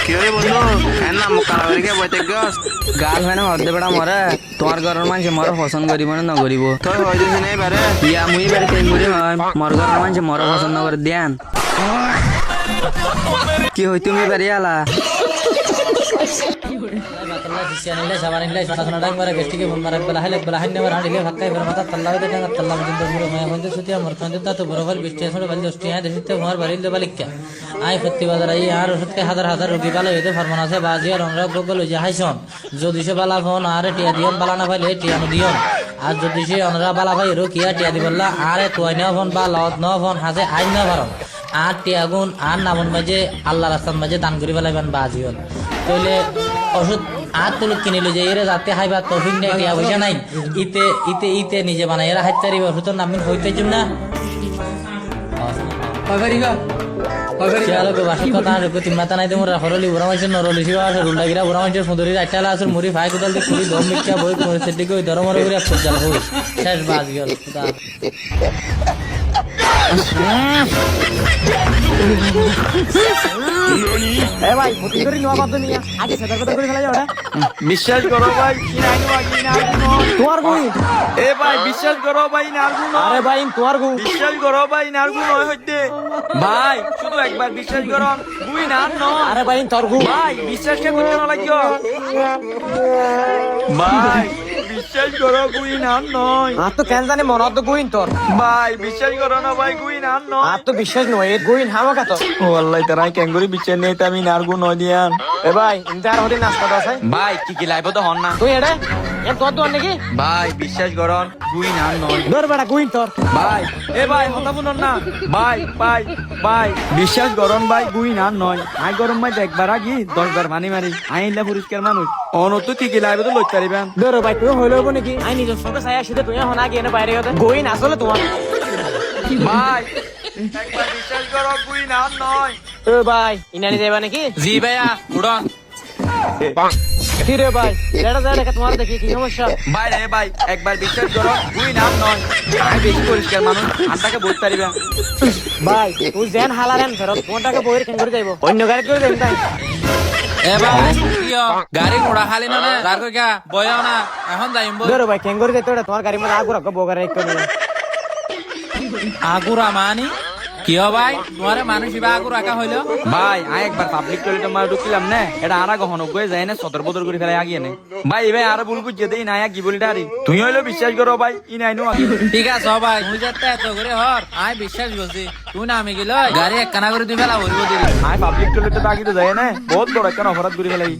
কিরে বন্ধু এর নাম কালাবাড়িকে বইতে গছ গাল হয় না হদ্দে বেড়া মরে তোমার ঘরের মানুষ মর পছন্দ করিব না নকরিব তোর হইতেছ না এবারে ইয়া মুই বাড়ি তেল মুড়ি হয় মর ঘরের মানুষ মর পছন্দ করে দেন কি হই তুমি বাড়ি আলা যদি সে বালা ফোন আর টিয়া দিয়ন বালা না পাইলে টিয়ানো দিয়ন আর যদি সে অনরা বালা ভাই রকিয়া টিয়া দিবল্লা আরে তোয়াই না ফোন বা লত ন ফোন হাজে আইন না পারন আর টিয়াগুন আর নামন মাঝে আল্লাহ রাস্তার মাঝে দান করি পেলাইবেন বাজিয়ন তইলে ওষুধ আর তুলুক কিনিল যে এরা যাতে হাইবা তফিক নেই টিয়া পয়সা নাই ইতে ইতে ইতে নিজে বানাই এরা হাইতারি ওষুধের নাম হইতে জুম না মুড়ি ভাই কোদাল দিয়ে দম মিক্কা বই সেদিকে ধরমর করে শেষ বাজ গেল বিশ্বাস করো ভাই কি নাই তোমার গুই এ ভাই বিশ্বাস করো ভাই নারগু আরে ভাই তোমার গুই বিশ্বাস করো ভাই নারগু নয় হইতে ভাই শুধু একবার বিশ্বাস করো গুই না নয় আরে ভাই তোর গুই ভাই বিশ্বাস কে করতে না লাগিও ভাই বিশ্বাস করো গুই না নয় আর তো কেন জানি মনে তো গুইন তোর ভাই বিশ্বাস করো না ভাই গুই না নয় আর তো বিশ্বাস নয় এর গুইন হামাকা তো ও আল্লাহ তারাই ক্যাঙ্গুরি বিচার নেই আমি নারগু নয় দিয়ান এ ভাই ইন্টার হতে নাস্তা দাও ভাই ভাই কি লাইব তো হন না তুই এডে এ তোর দোন নাকি ভাই বিশ্বাস করো গুই না নয় দর বেটা গুইন তোর ভাই এ ভাই হতা বুনন না ভাই ভাই ভাই বিশ্বাস করন ভাই গুই না নয় আই গরম মাই একবার আগি 10 বার পানি মারি আইলা পরিষ্কার মানুষ অনত কি লাইব তো লইতে পারিবেন দর ভাই তুই হইলো হবো নাকি আই নিজের সঙ্গে ছায়া সিধে তুই হনা গিয়ে না বাইরে গেতে গুইন আসলে তোমার ভাই একবার বিশ্বাস করো গুই না নয় ও ভাই ইনানি যাইবা নাকি জি ভাইয়া উড়ন কি রে ভাই এটা যায় দেখা তোমার দেখি কি সমস্যা ভাই রে ভাই একবার বিশ্বাস করো গুই না নয় আই বেশি পরিষ্কার মানুষ আন্তাকে বলতে পারিবেন ভাই তুই যেন হালারেন ফেরত ফোনটাকে বইয়ের কেন করে যাইব অন্য গাড়ি করে যাইব তাই এ ভাই কিও গাড়ি ঘোড়া খালি না রার কই গা বয়াও না এখন যাইম দর ভাই কেন করে যাইতো তোমার গাড়ির মধ্যে আগুরা বগারে এক করে আগুরা মানি কিও ভাই তোমারে মানুষ ইবা আগু রাখা হইলো ভাই আই একবার পাবলিক টয়লেটে মার ঢুকলাম না এটা আরা গহন গয়ে যায় না সদর বদর করে ফেলে আগিয়ে নে ভাই ভাই আর ভুল বুঝে দেই না কি বলিটা আরে তুই হইলো বিশ্বাস করো ভাই ই নাই নো আগে ঠিক আছে ভাই তুই যাতে এত করে হর আই বিশ্বাস করছি তুই না আমি গেল গাড়ি এক কানা করে তুই ফেলা বলবো দিলি আই পাবলিক টয়লেটে তো আগে তো যায় না বহুত বড় একটা অপরাধ করে ফেলাই